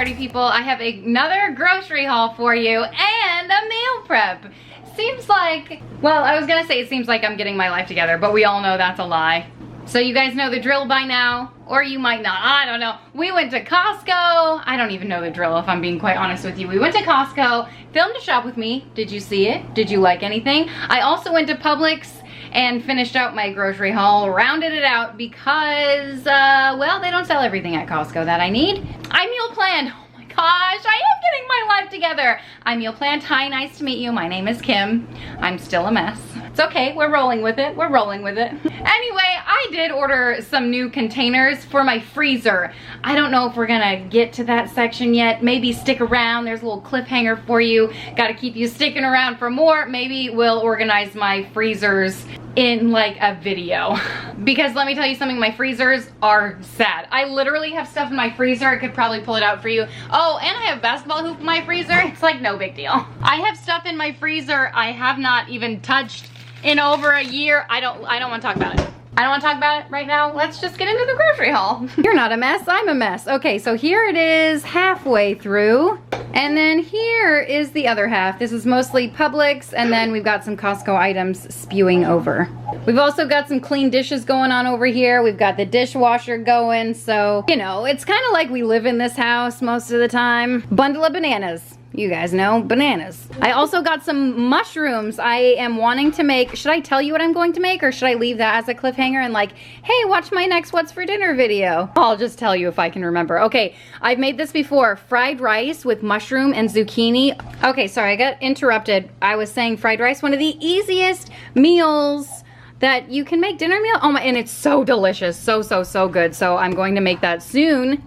party people. I have another grocery haul for you and a meal prep. Seems like, well, I was gonna say it seems like I'm getting my life together, but we all know that's a lie. So you guys know the drill by now, or you might not, I don't know. We went to Costco. I don't even know the drill if I'm being quite honest with you. We went to Costco, filmed a shop with me. Did you see it? Did you like anything? I also went to Publix and finished out my grocery haul, rounded it out because, well, they don't sell everything at Costco that I need. I meal planned. Oh my gosh, I am getting my life together. I meal planned. Hi, nice to meet you. My name is Kim. I'm still a mess. It's okay, we're rolling with it. We're rolling with it. Anyway, I did order some new containers for my freezer. I don't know if we're gonna get to that section yet. Maybe stick around. There's a little cliffhanger for you. Gotta keep you sticking around for more. Maybe we'll organize my freezers in like a video. Because let me tell you something, my freezers are sad. I literally have stuff in my freezer. I could probably pull it out for you. Oh, and I have a basketball hoop in my freezer. It's like no big deal. I have stuff in my freezer I have not even touched in over a year. I don't want to talk about it. I don't want to talk about it right now. Let's just get into the grocery haul. You're not a mess, I'm a mess. Okay, so here it is halfway through. And then here is the other half. This is mostly Publix, and then we've got some Costco items spewing over. We've also got some clean dishes going on over here. We've got the dishwasher going, so, you know, it's kind of like we live in this house most of the time. Bundle of bananas. You guys know, bananas. I also got some mushrooms. I am wanting to make, should I tell you what I'm going to make, or should I leave that as a cliffhanger and like, hey, watch my next What's for Dinner video? I'll just tell you if I can remember. Okay, I've made this before. Fried rice with mushroom and zucchini. Okay, sorry, I got interrupted. I was saying fried rice, one of the easiest meals that you can make, dinner meal. Oh my, and it's so delicious. So good. So I'm going to make that soon.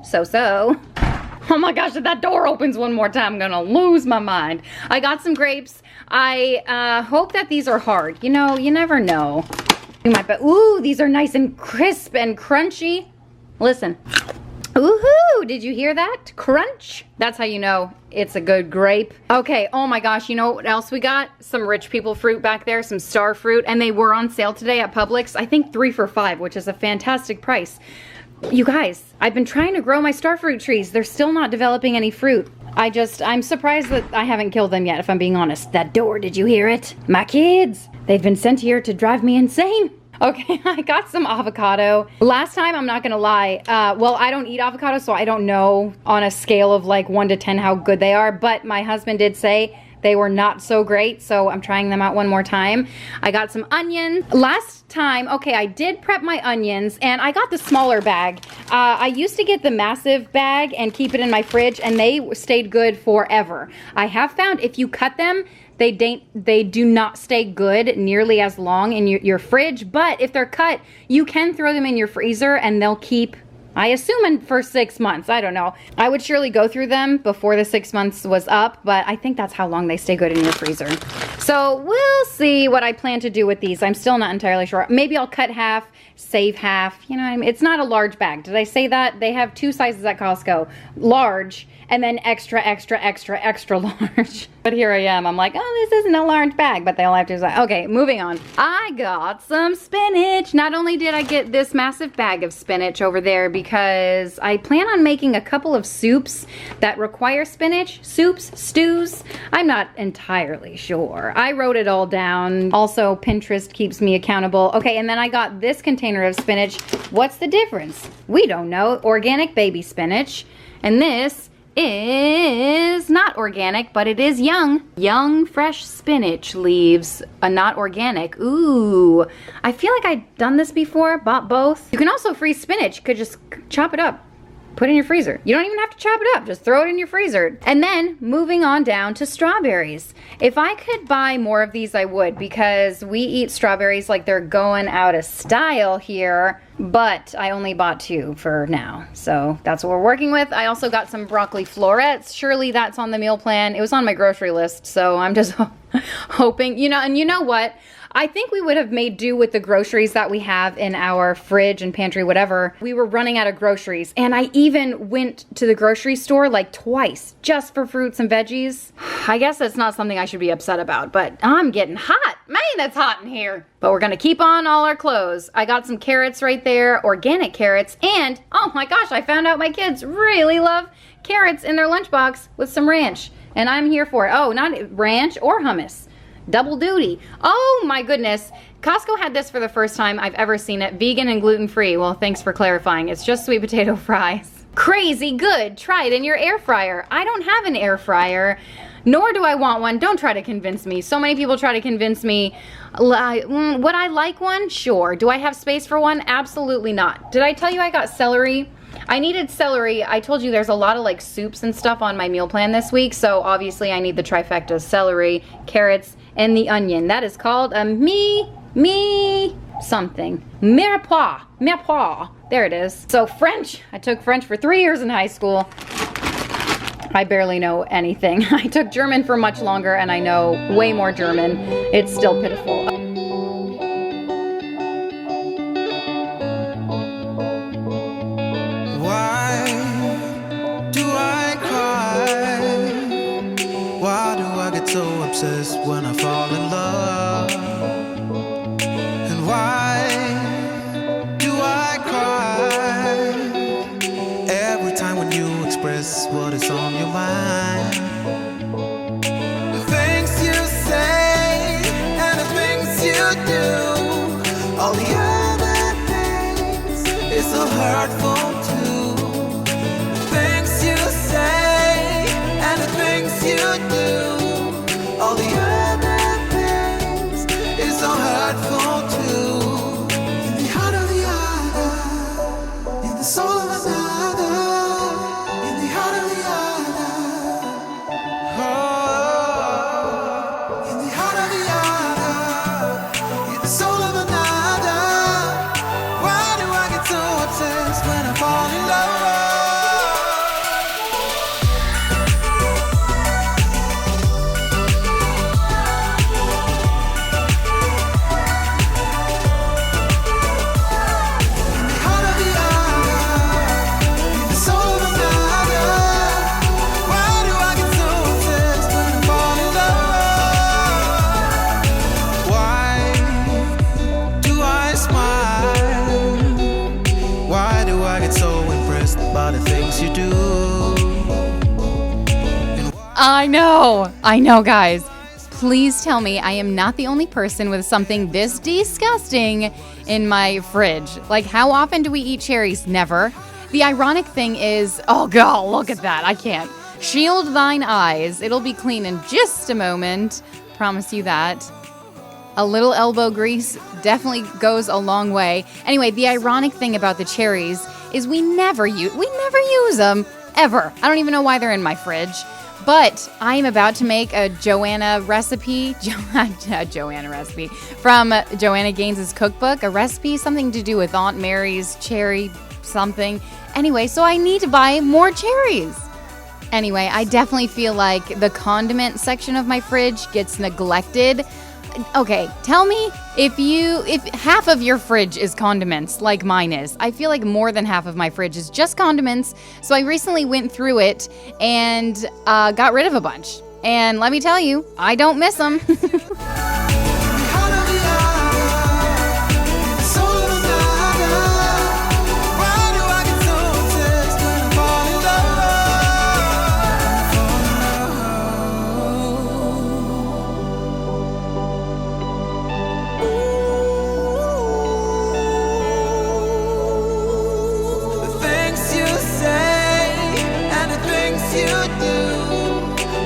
Oh my gosh, if that door opens one more time, I'm gonna lose my mind. I got some grapes. I hope that these are hard. You know, you never know. You might bet, ooh, these are nice and crisp and crunchy. Listen. Woohoo! Did you hear that? Crunch? That's how you know it's a good grape. Okay, oh my gosh, you know what else we got? Some rich people fruit back there, some star fruit, and they were on sale today at Publix. I think 3 for $5, which is a fantastic price. You guys, I've been trying to grow my starfruit trees. They're still not developing any fruit. I'm surprised that I haven't killed them yet, if I'm being honest. That door, did you hear it? My kids, they've been sent here to drive me insane. Okay, I got some avocado. Last time, I'm not gonna lie, well, I don't eat avocado, so I don't know on a scale of like 1 to 10 how good they are, but my husband did say they were not so great, so I'm trying them out one more time. I got some onions. Last time, okay, I did prep my onions, and I got the smaller bag. I used to get the massive bag and keep it in my fridge, and they stayed good forever. I have found if you cut them, they do not stay good nearly as long in your fridge, but if they're cut, you can throw them in your freezer, and they'll keep, I assume, for 6 months. I don't know. I would surely go through them before the 6 months was up, but I think that's how long they stay good in your freezer. So we'll see what I plan to do with these. I'm still not entirely sure. Maybe I'll cut half, save half. You know what I mean? It's not a large bag. Did I say that? They have 2 sizes at Costco. Large, and then extra large. But here I am. I'm like, oh, this isn't a large bag, but they all have 2 sizes. Okay, moving on. I got some spinach. Not only did I get this massive bag of spinach over there because I plan on making a couple of soups that require spinach. Soups, stews. I'm not entirely sure. I wrote it all down. Also, Pinterest keeps me accountable. Okay, and then I got this container of spinach. What's the difference? We don't know. Organic baby spinach. And this is not organic, but it is young fresh spinach leaves, not organic. Ooh, I feel like I've done this before, bought both. You can also freeze spinach. You could just chop it up, put it in your freezer. You don't even have to chop it up, just throw it in your freezer. And then moving on down to strawberries. If I could buy more of these, I would, because we eat strawberries like they're going out of style here, but I only bought 2 for now. So that's what we're working with. I also got some broccoli florets. Surely that's on the meal plan. It was on my grocery list, so I'm just hoping, you know, and you know what? I think we would have made do with the groceries that we have in our fridge and pantry, whatever. We were running out of groceries, and I even went to the grocery store like twice just for fruits and veggies. I guess that's not something I should be upset about, but I'm getting hot. Man, that's hot in here. But we're gonna keep on all our clothes. I got some carrots right there, organic carrots, and oh my gosh, I found out my kids really love carrots in their lunchbox with some ranch, and I'm here for it. Oh, not ranch or hummus. Double duty. Oh my goodness. Costco had this for the first time I've ever seen it. Vegan and gluten-free. Well, thanks for clarifying. It's just sweet potato fries. Crazy good. Try it in your air fryer. I don't have an air fryer, nor do I want one. Don't try to convince me. So many people try to convince me. Would I like one? Sure. Do I have space for one? Absolutely not. Did I tell you I got celery? I needed celery. I told you there's a lot of like soups and stuff on my meal plan this week, so obviously I need the trifecta: celery, carrots, and the onion. That is called a something. Mirepoix. There it is. So French. I took French for 3 years in high school. I barely know anything. I took German for much longer, and I know way more German. It's still pitiful. Why do I cry? Why do I get so obsessed when I fall in love? And why do I cry every time when you express what is on your mind? The things you say and the things you do, all the other things is so hurtful too. The things you say and the things you do, all the other things is so hurtful too. In the heart of the other, in the soul of another, in the heart of the other, oh, in the heart of the other, in the soul of another. Why do I get so obsessed when I fall in love? You do. I know guys. Please tell me I am not the only person with something this disgusting in my fridge. Like, how often do we eat cherries? Never. The ironic thing is, oh god, look at that. I can't. Shield thine eyes. It'll be clean in just a moment. Promise you that. A little elbow grease definitely goes a long way. Anyway, the ironic thing about the cherries is we never use them, ever. I don't even know why they're in my fridge. But I am about to make a Joanna recipe from Joanna Gaines' cookbook, a recipe, something to do with Aunt Mary's cherry something. Anyway, so I need to buy more cherries. Anyway, I definitely feel like the condiment section of my fridge gets neglected. Okay, tell me if half of your fridge is condiments like mine is. I feel like more than half of my fridge is just condiments. So I recently went through it and got rid of a bunch. And let me tell you, I don't miss them.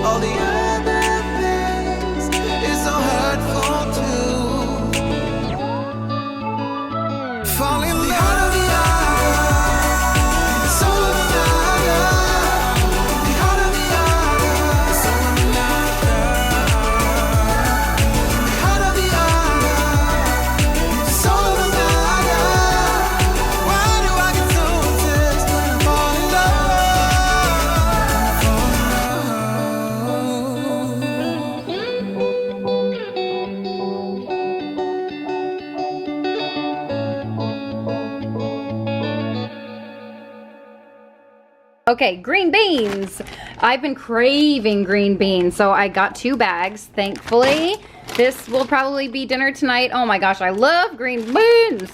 All the other things is so hurtful. Okay, green beans. I've been craving green beans, so I got 2 bags, thankfully. This will probably be dinner tonight. Oh my gosh, I love green beans.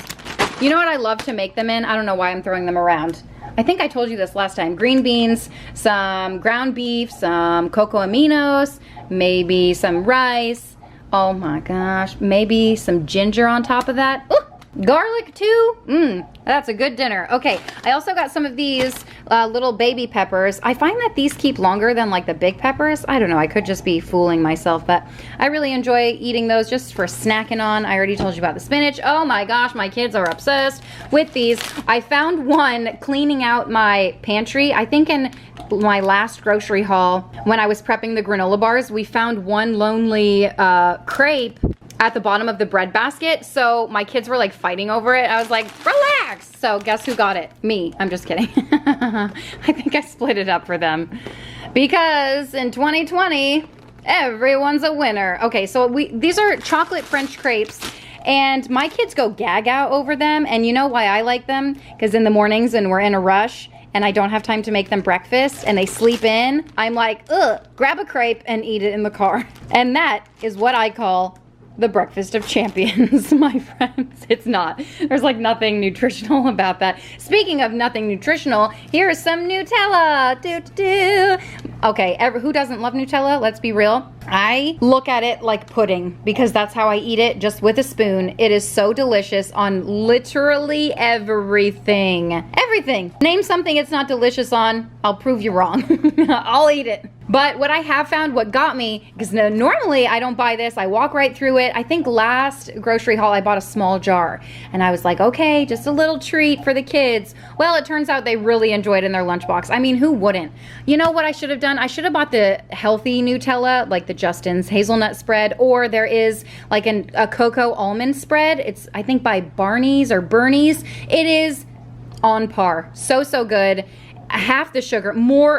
You know what I love to make them in? I don't know why I'm throwing them around. I think I told you this last time. Green beans, some ground beef, some cocoa aminos, maybe some rice. Oh my gosh, maybe some ginger on top of that. Ooh, garlic too. That's a good dinner. Okay, I also got some of these little baby peppers. I find that these keep longer than like the big peppers. I don't know, I could just be fooling myself, but I really enjoy eating those just for snacking on. I already told you about the spinach. Oh my gosh, my kids are obsessed with these. I found one cleaning out my pantry. I think in my last grocery haul, when I was prepping the granola bars, we found one lonely crepe at the bottom of the bread basket. So my kids were like fighting over it. I was like, relax. So guess who got it? Me. I'm just kidding. I think I split it up for them because in 2020, everyone's a winner. Okay, so these are chocolate French crepes and my kids go gaga over them. And you know why I like them? Because in the mornings and we're in a rush and I don't have time to make them breakfast and they sleep in, I'm like, ugh, grab a crepe and eat it in the car. And that is what I call the breakfast of champions, my friends. It's not. There's like nothing nutritional about that. Speaking of nothing nutritional, here is some Nutella. Okay, who doesn't love Nutella? Let's be real. I look at it like pudding because that's how I eat it, just with a spoon. It is so delicious on literally everything. Everything. Name something it's not delicious on, I'll prove you wrong. I'll eat it. But what I have found, what got me, because normally I don't buy this, I walk right through it. I think last grocery haul I bought a small jar and I was like, okay, just a little treat for the kids. Well, it turns out they really enjoyed it in their lunchbox. I mean, who wouldn't? You know what I should have done? I should have bought the healthy Nutella, like the Justin's hazelnut spread, or there is like a cocoa almond spread. It's, I think, by Barney's or Bernie's. It is on par. So good. Half the sugar,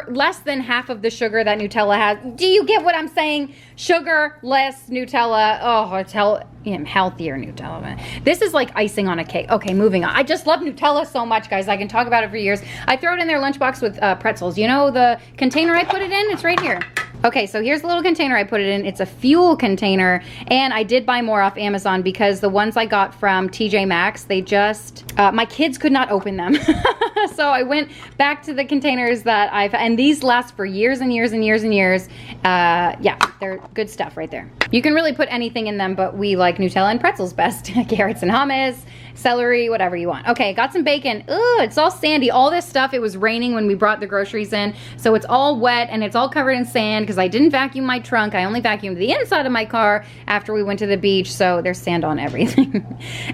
less than half of the sugar that Nutella has. Do you get what I'm saying? Sugar, less Nutella. Oh, it's healthier Nutella. This is like icing on a cake. Okay, moving on. I just love Nutella so much, guys. I can talk about it for years. I throw it in their lunchbox with pretzels. You know the container I put it in? It's right here. Okay, so here's the little container I put it in. It's a fuel container, and I did buy more off Amazon because the ones I got from TJ Maxx, they just, my kids could not open them. So I went back to the containers that and these last for years and years and years and years. Yeah, they're good stuff right there. You can really put anything in them, but we like Nutella and pretzels best. Carrots and hummus, celery, whatever you want. Okay, got some bacon. Ooh, it's all sandy. All this stuff, it was raining when we brought the groceries in, so it's all wet and it's all covered in sand because I didn't vacuum my trunk. I only vacuumed the inside of my car after we went to the beach, so there's sand on everything.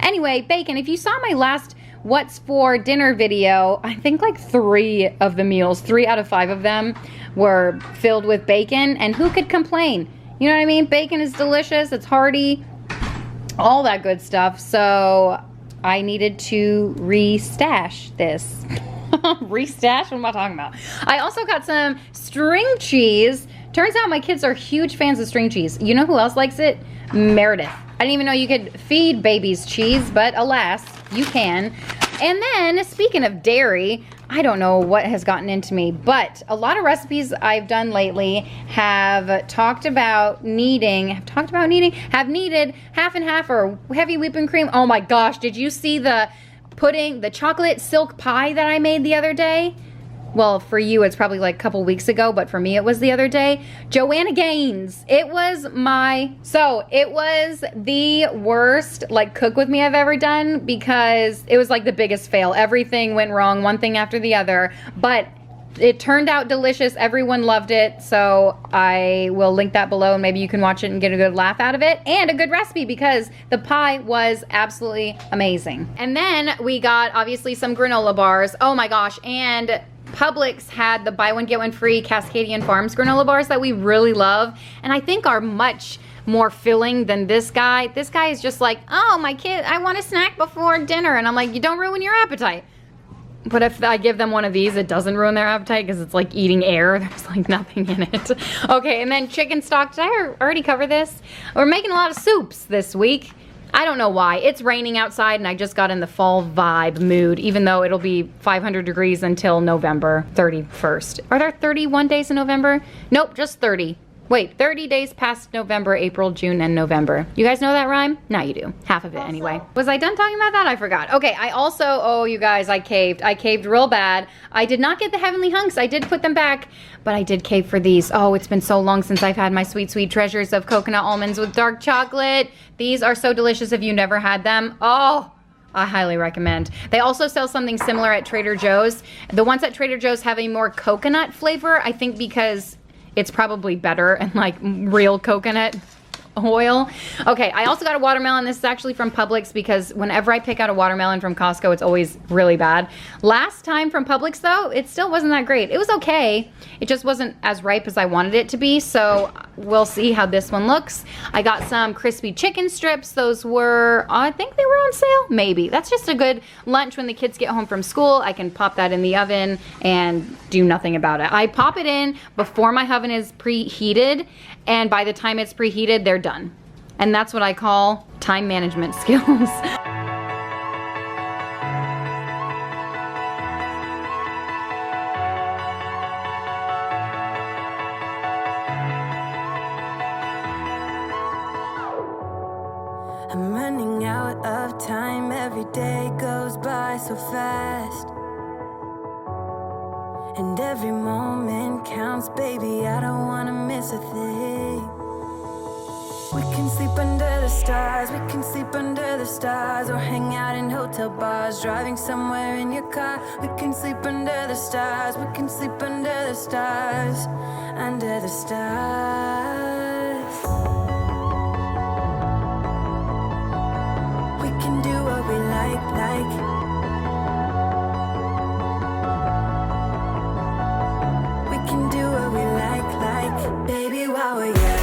Anyway, bacon. If you saw my last what's for dinner video, I think like 3 of the meals, 3 out of 5 of them were filled with bacon, and who could complain? You know what I mean? Bacon is delicious, it's hearty, all that good stuff. So I needed to re-stash this. Re-stash? What am I talking about? I also got some string cheese. Turns out my kids are huge fans of string cheese. You know who else likes it? Meredith. I didn't even know you could feed babies cheese, but alas, you can. And then, speaking of dairy, I don't know what has gotten into me, but a lot of recipes I've done lately have talked about needed half and half or heavy whipping cream. Oh my gosh, did you see the pudding, the chocolate silk pie that I made the other day? Well, for you, it's probably like a couple weeks ago, but for me, it was the other day. Joanna Gaines. It was the worst, like, cook with me I've ever done because it was like the biggest fail. Everything went wrong, one thing after the other, but it turned out delicious. Everyone loved it, so I will link that below and maybe you can watch it and get a good laugh out of it and a good recipe because the pie was absolutely amazing. And then we got, obviously, some granola bars. Oh my gosh, and Publix had the buy one get one free Cascadian Farms granola bars that we really love and I think are much more filling than this guy. This guy is just like, oh, my kid, I want a snack before dinner, and I'm like, you don't ruin your appetite. But if I give them one of these, it doesn't ruin their appetite because it's like eating air. There's like nothing in it. Okay, and then chicken stock. Did I already cover this? We're making a lot of soups this week. I don't know why. It's raining outside and I just got in the fall vibe mood, even though it'll be 500 degrees until November 31st. Are there 31 days in November? Nope, just 30. Wait, 30 days past November, April, June, and November. You guys know that rhyme? Now you do. Half of it anyway. Was I done talking about that? I forgot. Okay, I also, oh you guys, I caved. I caved real bad. I did not get the Heavenly Hunks. I did put them back, but I did cave for these. Oh, it's been so long since I've had my sweet, sweet treasures of coconut almonds with dark chocolate. These are so delicious if you never had them. Oh, I highly recommend. They also sell something similar at Trader Joe's. The ones at Trader Joe's have a more coconut flavor, I think because it's probably better and like real coconut oil. Okay, I also got a watermelon. This is actually from Publix because whenever I pick out a watermelon from Costco, it's always really bad. Last time from Publix though, it still wasn't that great. It was okay. It just wasn't as ripe as I wanted it to be, so we'll see how this one looks. I got some crispy chicken strips. Those were, I think they were on sale, maybe. That's just a good lunch when the kids get home from school. I can pop that in the oven and do nothing about it. I pop it in before my oven is preheated, and by the time it's preheated, they're done. And that's what I call time management skills. I'm running out of time, every day goes by so fast. And every moment counts, baby, I don't wanna miss a thing. We can sleep under the stars, we can sleep under the stars, or hang out in hotel bars, driving somewhere in your car. We can sleep under the stars, we can sleep under the stars, under the stars. We can do what we like. We can do what we like, baby, while we're young.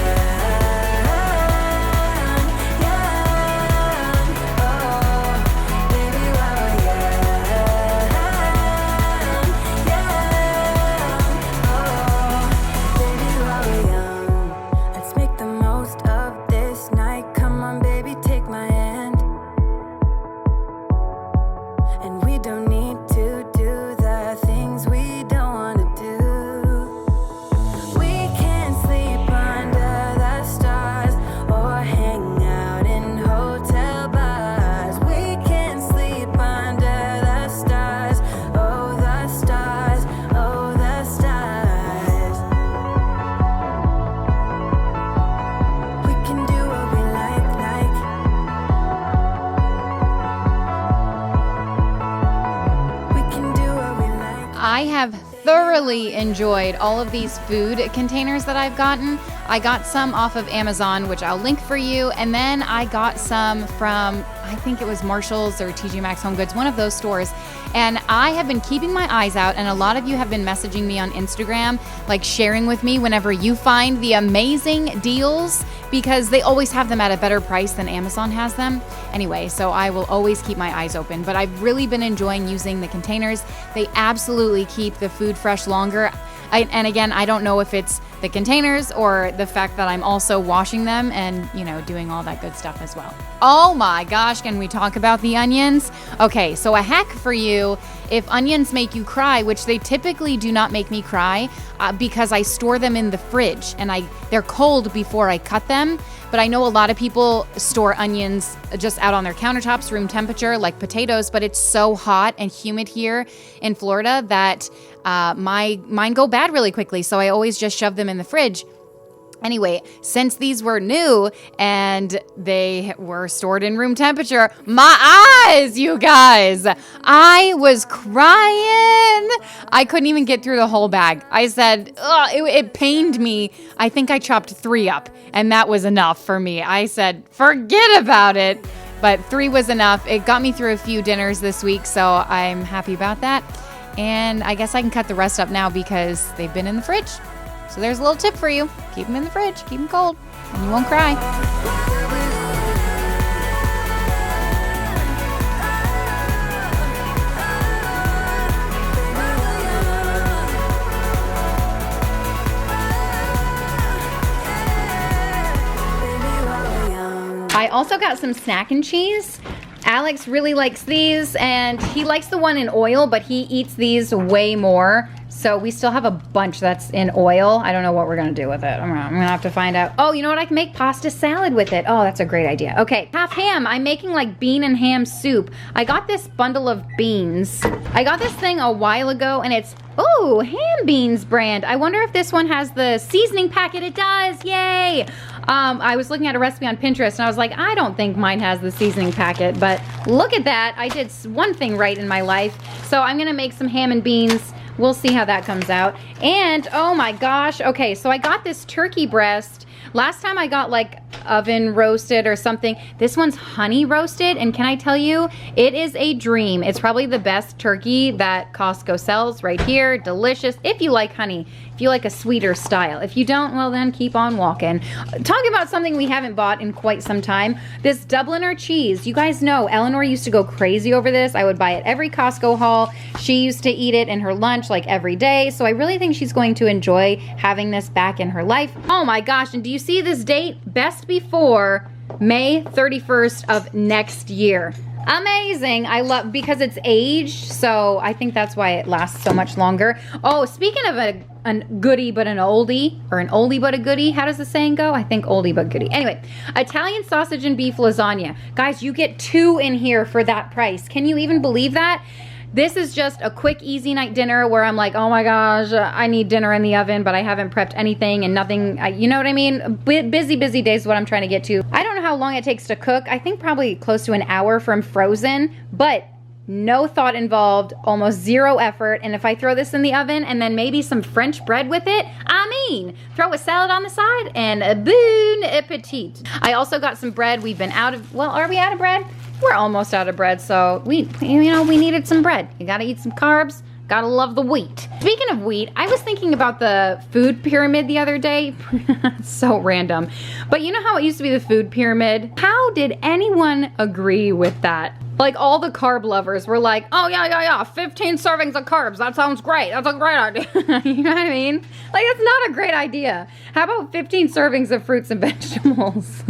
I have thoroughly enjoyed all of these food containers that I've gotten. I got some off of Amazon, which I'll link for you, and then I got some from, I think it was Marshall's or TJ Maxx Home Goods, one of those stores. And I have been keeping my eyes out, and a lot of you have been messaging me on Instagram, like sharing with me whenever you find the amazing deals, because they always have them at a better price than Amazon has them. Anyway, so I will always keep my eyes open, but I've really been enjoying using the containers. They absolutely keep the food fresh longer. And again, I don't know if it's the containers or the fact that I'm also washing them and, you know, doing all that good stuff as well. Oh my gosh, can we talk about the onions? Okay, so a hack for you, if onions make you cry, which they typically do not make me cry, because I store them in the fridge and they're cold before I cut them. But I know a lot of people store onions just out on their countertops, room temperature, like potatoes, but it's so hot and humid here in Florida that mine go bad really quickly. So I always just shove them in the fridge. Anyway, since these were new and they were stored in room temperature, my eyes, you guys, I was crying. I couldn't even get through the whole bag. I said, it pained me. I think I chopped 3 up, and that was enough for me. I said, forget about it. But 3 was enough. It got me through a few dinners this week, so I'm happy about that. And I guess I can cut the rest up now because they've been in the fridge. So there's a little tip for you. Keep them in the fridge, keep them cold, and you won't cry. I also got some snack and cheese. Alex really likes these, and he likes the one in oil, but he eats these way more. So we still have a bunch that's in oil. I don't know what we're gonna do with it. I'm gonna have to find out. Oh, you know what? I can make pasta salad with it. Oh, that's a great idea. Okay, half ham. I'm making like bean and ham soup. I got this bundle of beans. I got this thing a while ago, and it's, oh, Ham Beans brand. I wonder if this one has the seasoning packet. It does, yay! I was looking at a recipe on Pinterest, and I was like, I don't think mine has the seasoning packet, but look at that. I did one thing right in my life. So I'm gonna make some ham and beans. We'll see how that comes out. And oh my gosh, okay, so I got this turkey breast. Last time I got like oven roasted or something. This one's honey roasted, and can I tell you, it is a dream. It's probably the best turkey that Costco sells right here. Delicious if you like honey, if you like a sweeter style. If you don't, well then keep on walking. Talking about something we haven't bought in quite some time, this Dubliner cheese. You guys know Eleanor used to go crazy over this. I would buy it every Costco haul. She used to eat it in her lunch like every day, so I really think she's going to enjoy having this back in her life. Oh my gosh, and do you see this date? Best before May 31st of next year. Amazing. I love, because it's aged, so I think that's why it lasts so much longer. Oh, speaking of a goodie but an oldie, or an oldie but a goodie, how does the saying go? I think oldie but goodie. Anyway, Italian sausage and beef lasagna. Guys, you get 2 in here for that price. Can you even believe that? This is just a quick, easy night dinner where I'm like, oh my gosh, I need dinner in the oven, but I haven't prepped anything and nothing, you know what I mean? Busy days is what I'm trying to get to. I don't know how long it takes to cook. I think probably close to an hour from frozen, but no thought involved, almost 0 effort. And if I throw this in the oven and then maybe some French bread with it, throw a salad on the side and a bon appetit. I also got some bread. We've been out of, well, are we out of bread? We're almost out of bread, so we needed some bread. You gotta eat some carbs, gotta love the wheat. Speaking of wheat, I was thinking about the food pyramid the other day. So random. But you know how it used to be the food pyramid? How did anyone agree with that? Like all the carb lovers were like, oh yeah, 15 servings of carbs, that sounds great, that's a great idea. You know what I mean? Like, it's not a great idea. How about 15 servings of fruits and vegetables?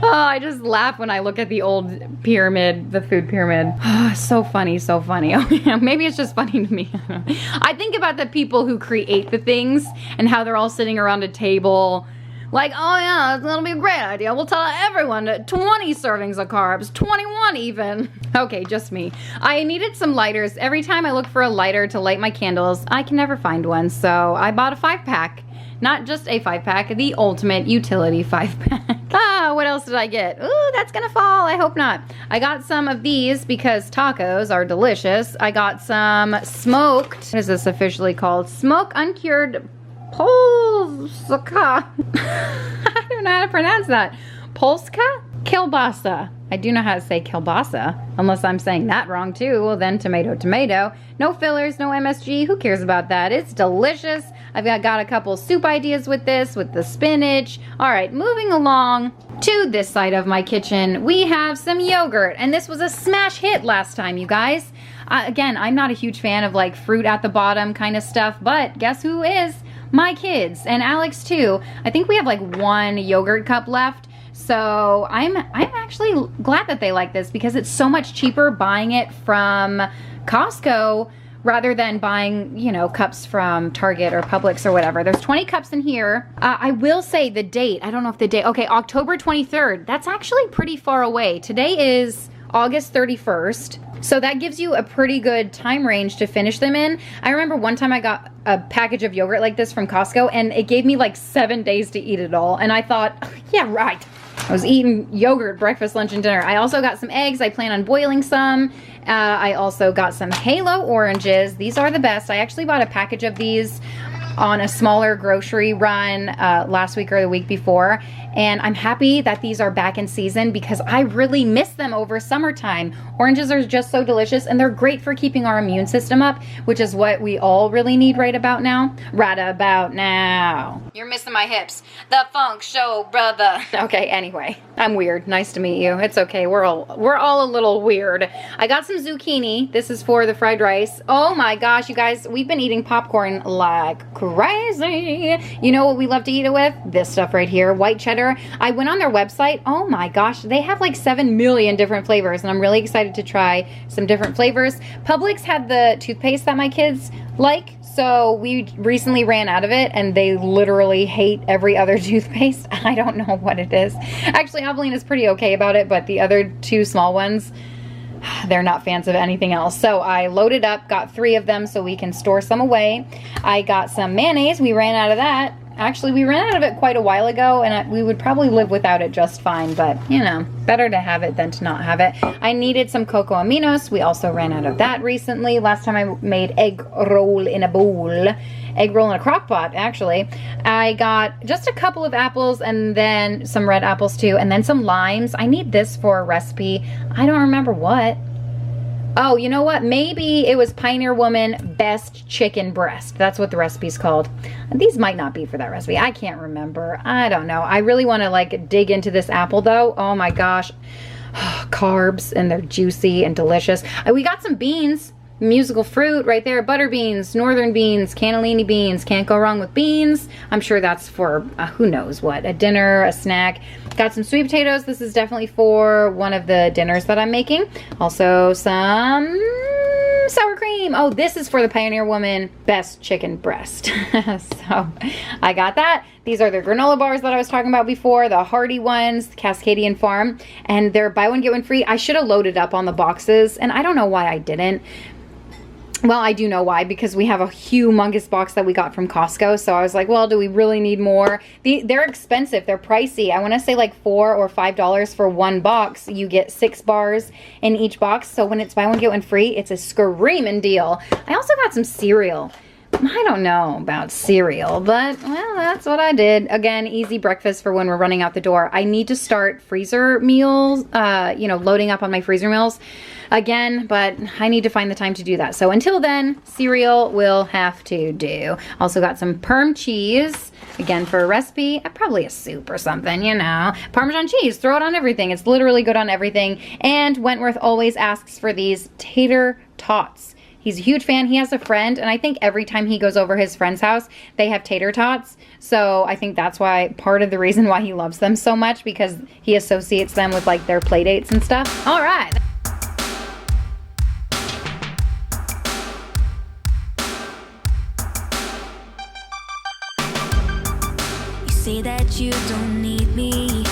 Oh, I just laugh when I look at the old pyramid, the food pyramid. Oh, so funny, so funny. Oh, yeah, maybe it's just funny to me. I think about the people who create the things and how they're all sitting around a table like, oh yeah, it's gonna be a great idea. We'll tell everyone 20 servings of carbs, 21 even. Okay, just me. I needed some lighters. Every time I look for a lighter to light my candles, I can never find one, so I bought a 5-pack. Not just a 5-pack, the ultimate utility 5-pack. Ah, what else did I get? Ooh, that's gonna fall, I hope not. I got some of these because tacos are delicious. I got some smoked, what is this officially called? Smoked uncured Polska. I don't know how to pronounce that. Polska? Kielbasa. I do know how to say kielbasa, unless I'm saying that wrong too. Well then, tomato, tomato. No fillers, no MSG. Who cares about that? It's delicious. I've got a couple soup ideas with this, with the spinach. All right, moving along to this side of my kitchen, we have some yogurt, and this was a smash hit last time, you guys. Again, I'm not a huge fan of like fruit at the bottom kind of stuff, but guess who is? My kids, and Alex too. I think we have like 1 yogurt cup left. So I'm actually glad that they like this because it's so much cheaper buying it from Costco rather than buying, you know, cups from Target or Publix or whatever. There's 20 cups in here. I will say the date, I don't know if the date, okay, October 23rd. That's actually pretty far away. Today is August 31st. So that gives you a pretty good time range to finish them in. I remember one time I got a package of yogurt like this from Costco and it gave me like 7 days to eat it all. And I thought, yeah, right. I was eating yogurt, breakfast, lunch, and dinner. I also got some eggs. I plan on boiling some. I also got some Halo oranges. These are the best. I actually bought a package of these on a smaller grocery run last week or the week before. And I'm happy that these are back in season because I really miss them over summertime. Oranges are just so delicious and they're great for keeping our immune system up, which is what we all really need right about now. Right about now. You're missing my hips. The funk show, brother. Okay, anyway, I'm weird. Nice to meet you. It's okay. We're all a little weird. I got some zucchini. This is for the fried rice. Oh my gosh, you guys, we've been eating popcorn like crazy. You know what we love to eat it with? This stuff right here, white cheddar. flavor. I went on their website. Oh my gosh, they have like 7 million different flavors, and I'm really excited to try some different flavors. Publix had the toothpaste that my kids like, so we recently ran out of it, and they literally hate every other toothpaste. I don't know what it is. Actually, Aveline is pretty okay about it, but the other 2 small ones, they're not fans of anything else. So I loaded up, got 3 of them so we can store some away. I got some mayonnaise. We ran out of that. Actually, we ran out of it quite a while ago, and we would probably live without it just fine, but you know, better to have it than to not have it. I needed some cocoa aminos. We also ran out of that recently. Last time I made egg roll in a bowl. Egg roll in a crock pot, actually. I got just a couple of apples and then some red apples too, and then some limes. I need this for a recipe. I don't remember what. Oh, you know what? Maybe it was Pioneer Woman Best Chicken Breast. That's what the recipe's called. These might not be for that recipe. I can't remember. I don't know. I really want to like dig into this apple though. Oh my gosh. Carbs, and they're juicy and delicious. We got some beans. Musical fruit right there. Butter beans, northern beans, cannellini beans. Can't go wrong with beans. I'm sure that's for who knows what. A dinner, a snack. Got some sweet potatoes. This is definitely for one of the dinners that I'm making. Also some sour cream. Oh, this is for the Pioneer Woman Best Chicken Breast. So I got that. These are the granola bars that I was talking about before, the hearty ones, the Cascadian Farm, and they're buy one, get one free. I should have loaded up on the boxes, and I don't know why I didn't. Well, I do know why, because we have a humongous box that we got from Costco. So I was like, well, do we really need more? They're expensive. They're pricey. I want to say like $4 or $5 for one box. You get 6 bars in each box. So when it's buy one, get one free, it's a screaming deal. I also got some cereal. I don't know about cereal, but well, that's what I did. Again, easy breakfast for when we're running out the door. I need to start freezer meals, you know, loading up on my freezer meals again, but I need to find the time to do that. So until then, cereal will have to do. Also got some Parm cheese, again for a recipe, probably a soup or something, you know. Parmesan cheese, throw it on everything. It's literally good on everything. And Wentworth always asks for these Tater Tots. He's a huge fan. He has a friend, and I think every time he goes over his friend's house, they have Tater Tots. So I think that's why, part of the reason why he loves them so much, because he associates them with like their play dates and stuff. All right. You say that you don't need me.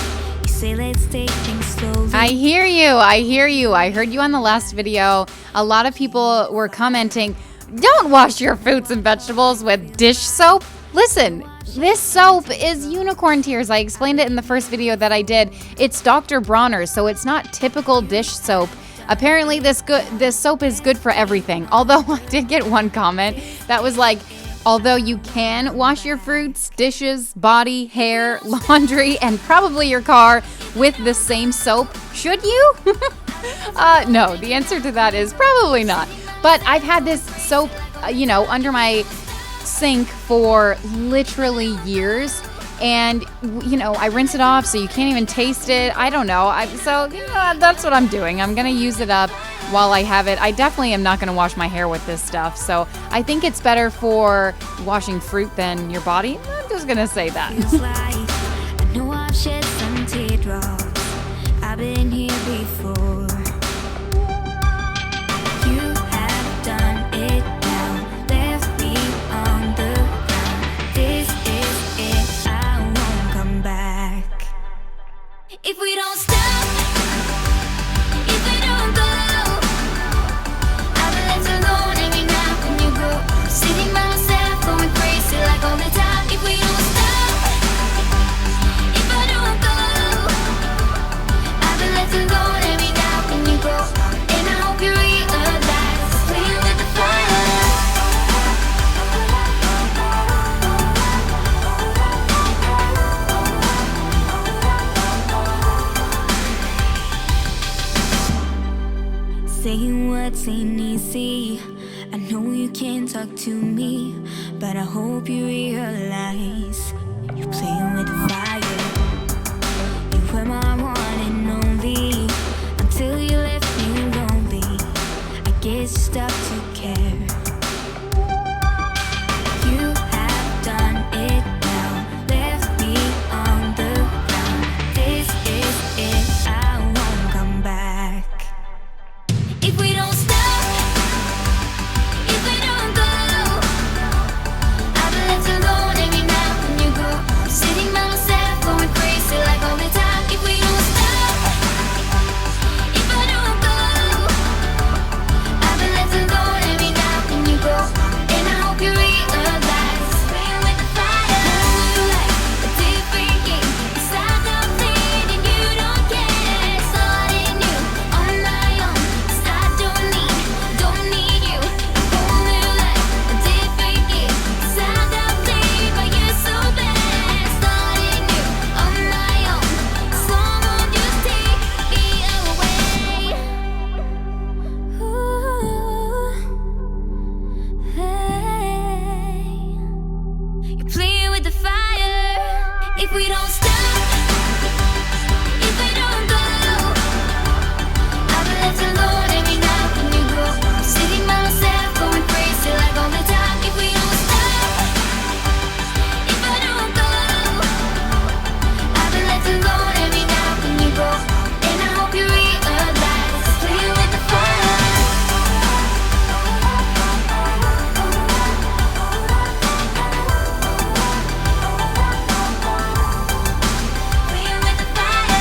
Say let's take things slowly. I hear you. I hear you. I heard you on the last video. A lot of people were commenting, don't wash your fruits and vegetables with dish soap. Listen, this soap is unicorn tears. I explained it in the first video that I did. It's Dr. Brauners, so it's not typical dish soap. Apparently this soap is good for everything. Although I did get one comment that was like, although you can wash your fruits, dishes, body, hair, laundry, and probably your car with the same soap, should you? No, the answer to that is probably not. But I've had this soap, you know, under my sink for literally years. And, you know, I rinse it off so you can't even taste it. I don't know. So you know, that's what I'm doing. I'm going to use it up while I have it. I definitely am not going to wash my hair with this stuff. So I think it's better for washing fruit than your body. I'm just going to say that. I know I've shed some teardrops. I've been here before. You have done it now. Left me on the ground. This is it. I won't come back. If we don't stop, if we don't go, I'll be left alone every night when you go. Sitting by myself, going crazy like all the time. If we don't stop, if I don't go, I'll be left alone every night when you go. And I hope you realize playing with the fire. Saying words ain't easy. I know you can't talk to me, but I hope you realize you're playing with the fire. You were my one and only until you left me lonely. I guess you stopped to care. You have done it now, left me on the ground. If we don't stop, if we don't go, I've been left alone every night when you go. I'm sitting by myself, going crazy like all the time. If we don't stop, if I don't go, I've been left alone every night when you go. And I hope you realize, playing with the fire, like a different game. Inside the plane and you don't care. Starting new on my own, 'cause I don't need you. Holding like a different game. Inside the plane, but you're so bad. Starting new on my own. Someone just take me away. Ooh, hey. You're playing with the fire. If we don't stop, if we don't go, I've been left alone every night when you go. I'm sitting by myself, going crazy like all the time. If we don't stop, if I don't go, I've been left alone every night when you go. And I hope you realize, playing with the fire. Playing with the fire.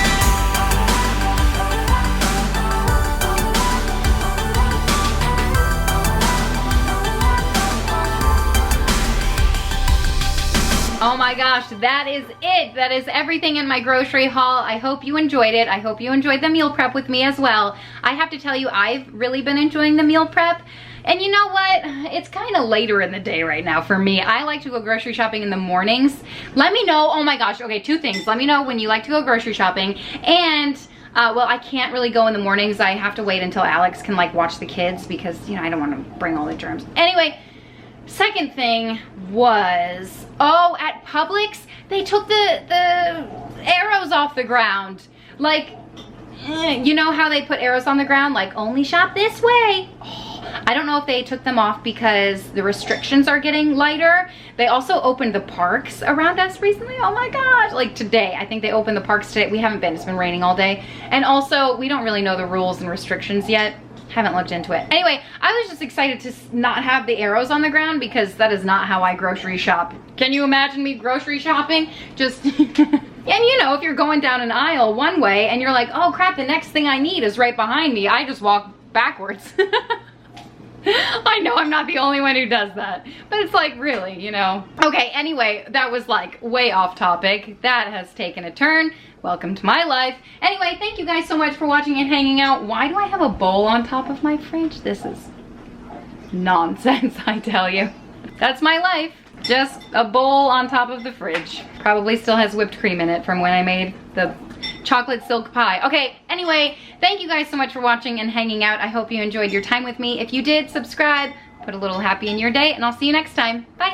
Oh my gosh, that is it. That is everything in my grocery haul. I hope you enjoyed it. I hope you enjoyed the meal prep with me as well. I have to tell you, I've really been enjoying the meal prep. And you know what? It's kind of later in the day right now for me. I like to go grocery shopping in the mornings. Let me know, oh my gosh, okay, 2 things. Let me know when you like to go grocery shopping. And well, I can't really go in the mornings. I have to wait until Alex can like watch the kids because, you know, I don't want to bring all the germs. Anyway, second thing was, oh, at Publix, they took the arrows off the ground. Like, you know how they put arrows on the ground? Like, only shop this way. Oh, I don't know if they took them off because the restrictions are getting lighter. They also opened the parks around us recently. Oh my gosh, like today. I think they opened the parks today. We haven't been, it's been raining all day. And also, we don't really know the rules and restrictions yet. Haven't looked into it. Anyway, I was just excited to not have the arrows on the ground because that is not how I grocery shop. Can you imagine me grocery shopping? Just, and you know, if you're going down an aisle one way and you're like, oh crap, the next thing I need is right behind me, I just walk backwards. I know I'm not the only one who does that, but it's like, really, you know. Okay, anyway, that was like way off topic. That has taken a turn. Welcome to my life. Anyway, thank you guys so much for watching and hanging out. Why do I have a bowl on top of my fridge? This is nonsense, I tell you. That's my life. Just a bowl on top of the fridge. Probably still has whipped cream in it from when I made the chocolate silk pie. Okay, anyway, thank you guys so much for watching and hanging out. I hope you enjoyed your time with me. If you did, subscribe, put a little happy in your day, and I'll see you next time. Bye.